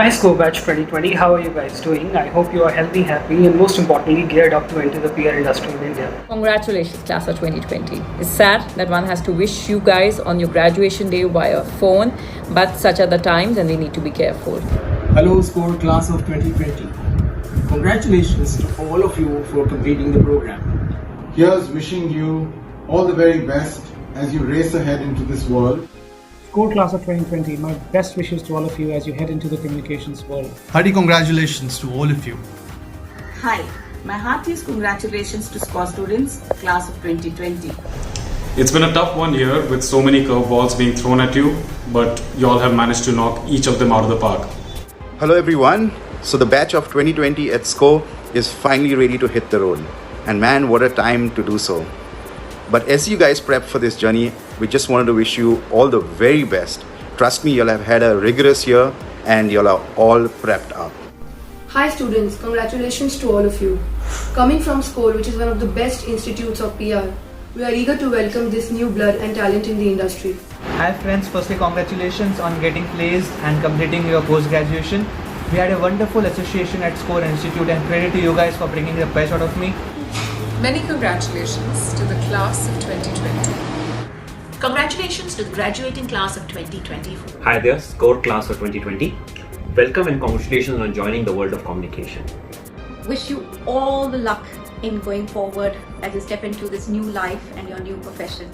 Hi Score Batch 2020, how are you guys doing? I hope you are healthy, happy, and most importantly, geared up to enter the PR industry in India. Congratulations, class of 2020. It's sad that one has to wish you guys on your graduation day via phone, but such are the times and we need to be careful. Hello, Score class of 2020. Congratulations to all of you for completing the program. Here's wishing you all the very best as you race ahead into this world. Score Class of 2020, my best wishes to all of you as you head into the communications world. Hearty congratulations to all of you. Hi, my heartiest congratulations to SCORE students, class of 2020. It's been a tough 1 year with so many curveballs being thrown at you, but you all have managed to knock each of them out of the park. Hello everyone. So the batch of 2020 at SCORE is finally ready to hit the road. And man, what a time to do so. But as you guys prep for this journey, we just wanted to wish you all the very best. Trust me, you'll have had a rigorous year and you'll are all prepped up. Hi students, congratulations to all of you. Coming from SCORE, which is one of the best institutes of PR, we are eager to welcome this new blood and talent in the industry. Hi friends, firstly congratulations on getting placed and completing your post-graduation. We had a wonderful association at SCORE Institute and credit to you guys for bringing the best out of me. Many congratulations to the class of 2020. Congratulations to the graduating class of 2024. Hi there, SCORE class of 2020. Welcome and congratulations on joining the world of communication. Wish you all the luck in going forward as you step into this new life and your new profession.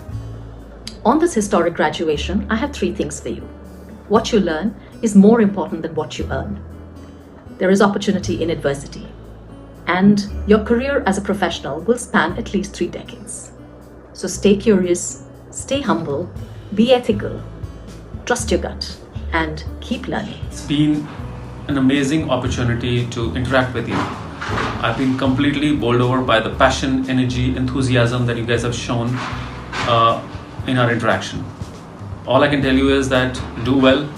On this historic graduation, I have 3 things for you. What you learn is more important than what you earn. There is opportunity in adversity. And your career as a professional will span at least 3 decades. So stay curious, stay humble, be ethical, trust your gut, and keep learning. It's been an amazing opportunity to interact with you. I've been completely bowled over by the passion, energy, enthusiasm that you guys have shown in our interaction. All I can tell you is that do well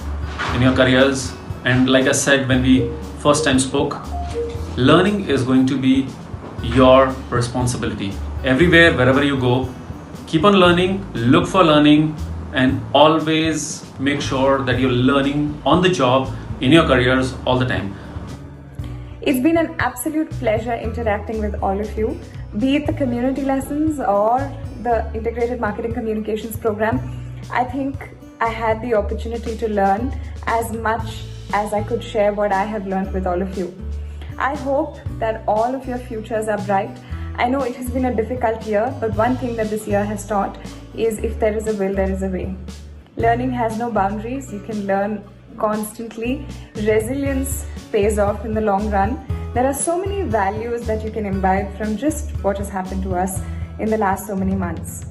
in your careers, and like I said when we first time spoke, learning is going to be your responsibility. Everywhere, wherever you go, keep on learning, look for learning, and always make sure that you're learning on the job, in your careers, all the time. It's been an absolute pleasure interacting with all of you, be it the community lessons or the integrated marketing communications program. I think I had the opportunity to learn as much as I could share what I have learned with all of you. I hope that all of your futures are bright. I know it has been a difficult year, but one thing that this year has taught is if there is a will, there is a way. Learning has no boundaries. You can learn constantly. Resilience pays off in the long run. There are so many values that you can imbibe from just what has happened to us in the last so many months.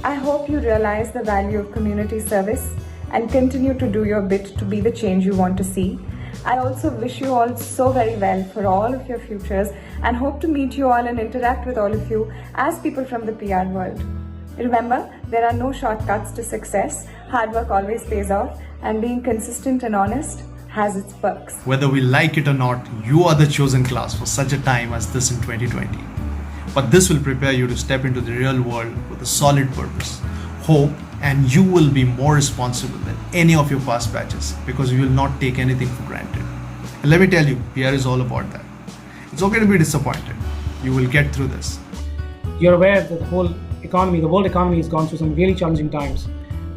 I hope you realize the value of community service and continue to do your bit to be the change you want to see. I also wish you all so very well for all of your futures and hope to meet you all and interact with all of you as people from the PR world. Remember, there are no shortcuts to success. Hard work always pays off, and being consistent and honest has its perks. Whether we like it or not, you are the chosen class for such a time as this in 2020. But this will prepare you to step into the real world with a solid purpose, hope, and you will be more responsible than any of your past batches because you will not take anything for granted. And let me tell you, PR is all about that. It's okay to be disappointed. You will get through this. You're aware that the world economy has gone through some really challenging times.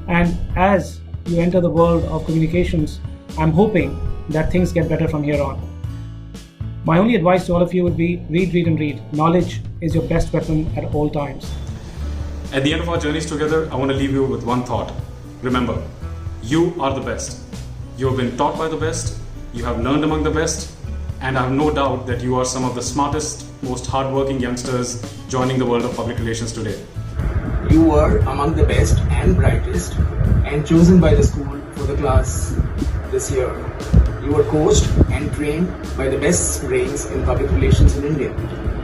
And as you enter the world of communications, I'm hoping that things get better from here on. My only advice to all of you would be read, read, and read. Knowledge is your best weapon at all times. At the end of our journeys together, I want to leave you with one thought. Remember, you are the best. You have been taught by the best, you have learned among the best, and I have no doubt that you are some of the smartest, most hardworking youngsters joining the world of public relations today. You were among the best and brightest and chosen by the school for the class this year. You were coached and trained by the best brains in public relations in India.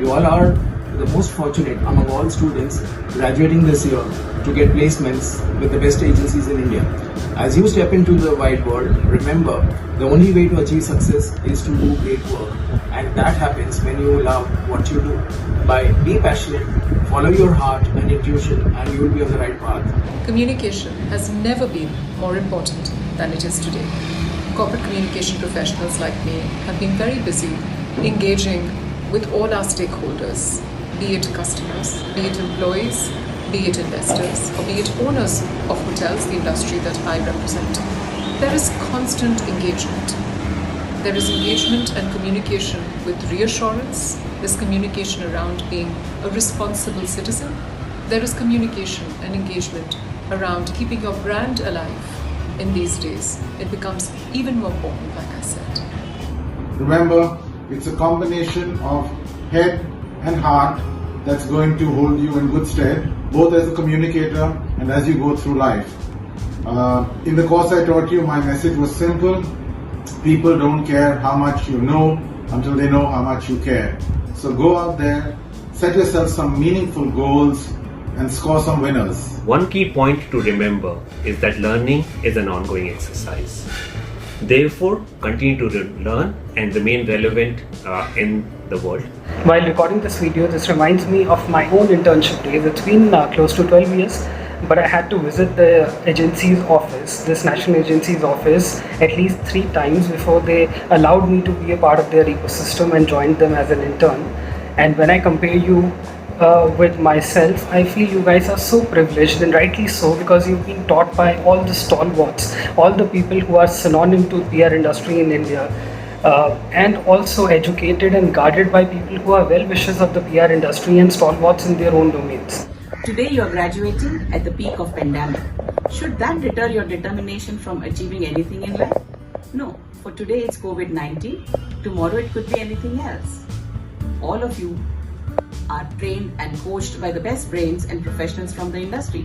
You all are the most fortunate among all students graduating this year to get placements with the best agencies in India. As you step into the wide world, remember, the only way to achieve success is to do great work. And that happens when you love what you do. Be passionate, follow your heart and intuition, and you will be on the right path. Communication has never been more important than it is today. corporate communication professionals like me have been very busy engaging with all our stakeholders, be it customers, be it employees, be it investors, or be it owners of hotels, the industry that I represent. There is constant engagement. There is engagement and communication with reassurance. There's communication around being a responsible citizen. There is communication and engagement around keeping your brand alive in these days. It becomes even more important, like I said. Remember, it's a combination of head and heart that's going to hold you in good stead, both as a communicator and as you go through life. In the course I taught you, my message was simple. People don't care how much you know until they know how much you care. So go out there, set yourself some meaningful goals and score some winners. One key point to remember is that learning is an ongoing exercise. Therefore, continue to learn and remain relevant in the world. While recording this video, this reminds me of my own internship days. It's been close to 12 years, but I had to visit the agency's office, this national agency's office, at least 3 times before they allowed me to be a part of their ecosystem and joined them as an intern. And when I compare you with myself, I feel you guys are so privileged, and rightly so, because you've been taught by all the stalwarts, all the people who are synonym to PR industry in India, and also educated and guarded by people who are well-wishers of the PR industry and stalwarts in their own domains. Today you are graduating at the peak of pandemic. Should that deter your determination from achieving anything in life? No. For today it's COVID-19. Tomorrow it could be anything else. All of you are trained and coached by the best brains and professionals from the industry.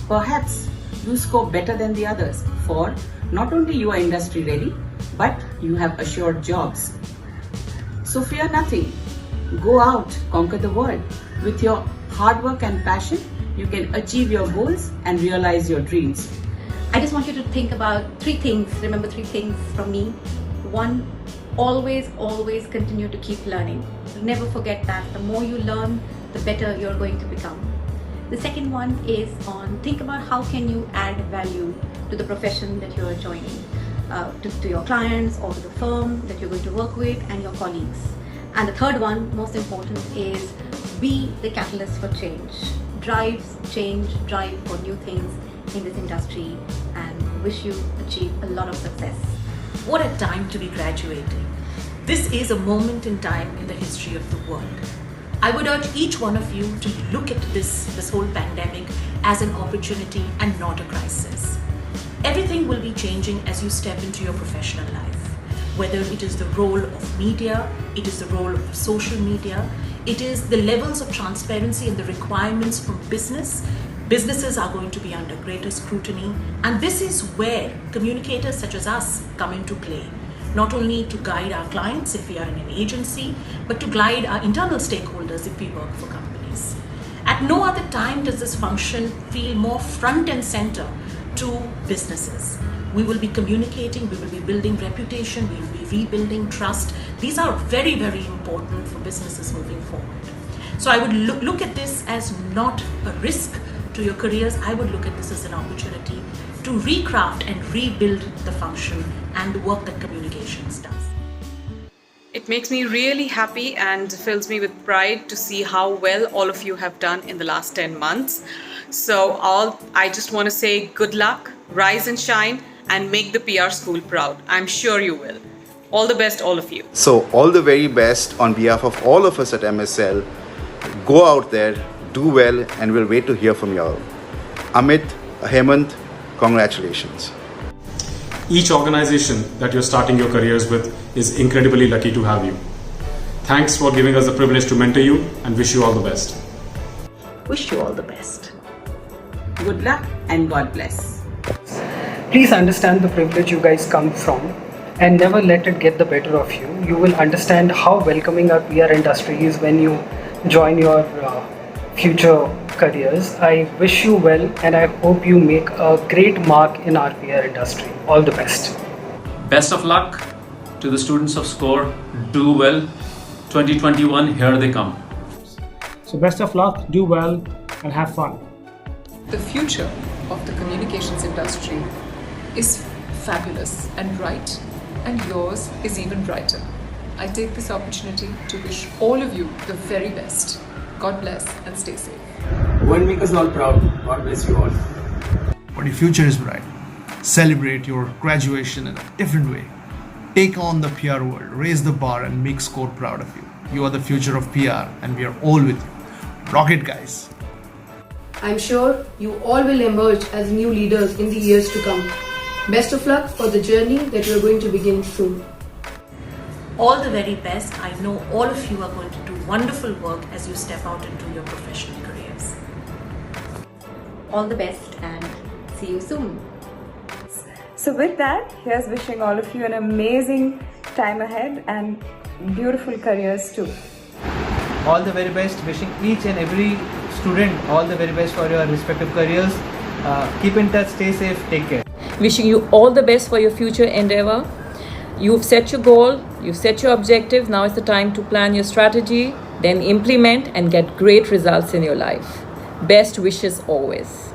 Perhaps you score better than the others, for not only you are industry ready, but you have assured jobs. So fear nothing. Go out, conquer the world. With your hard work and passion, you can achieve your goals and realize your dreams. I just want you to think about 3 things. Remember 3 things from me. 1, always continue to keep learning. Never forget that the more you learn, the better you're going to become. The second one is on think about how can you add value to the profession that you're joining, to your clients or to the firm that you're going to work with and your colleagues. And the third one, most important, is be the catalyst for change. Drive change, drive for new things in this industry, and wish you achieve a lot of success. What a time to be graduating. This is a moment in time in the history of the world. I would urge each one of you to look at this whole pandemic as an opportunity and not a crisis. Everything will be changing as you step into your professional life. Whether it is the role of media, it is the role of social media, it is the levels of transparency and the requirements from business. Businesses are going to be under greater scrutiny, and this is where communicators such as us come into play. Not only to guide our clients if we are in an agency, but to guide our internal stakeholders if we work for companies. At no other time does this function feel more front and center to businesses. We will be communicating, we will be building reputation, we will be rebuilding trust. These are very, very important for businesses moving forward. So I would look at this as not a risk to your careers. I would look at this as an opportunity to recraft and rebuild the function and the work that communications does. It makes me really happy and fills me with pride to see how well all of you have done in the last 10 months. So I just want to say good luck, rise and shine, and make the PR school proud. I'm sure you will. All the best, all of you. So all the very best on behalf of all of us at MSL. Go out there, do well, and we'll wait to hear from you all. Amit, Hemant, congratulations. Each organization that you're starting your careers with is incredibly lucky to have you. Thanks for giving us the privilege to mentor you, and wish you all the best. Wish you all the best. Good luck and God bless. Please understand the privilege you guys come from and never let it get the better of you. You will understand how welcoming our PR industry is when you join your future careers. I wish you well, and I hope you make a great mark in our PR industry. All the best. Best of luck to the students of SCORE. Do well. 2021, here they come. So best of luck, do well, and have fun. The future of the communications industry is fabulous and bright. and yours is even brighter. I take this opportunity to wish all of you the very best. God bless and stay safe. Go and make us all proud. God bless you all. But your future is bright. Celebrate your graduation in a different way. Take on the PR world, raise the bar, and make SCORE proud of you. You are the future of PR, and we are all with you. Rock it, guys. I'm sure you all will emerge as new leaders in the years to come. Best of luck for the journey that you're going to begin soon. All the very best. I know all of you are going to do wonderful work as you step out into your professional careers. All the best and see you soon. So with that, here's wishing all of you an amazing time ahead and beautiful careers too. All the very best. Wishing each and every student all the very best for your respective careers. Keep in touch, stay safe, take care. Wishing you all the best for your future endeavor. You've set your goal, you've set your objective. Now is the time to plan your strategy, then implement and get great results in your life. Best wishes always.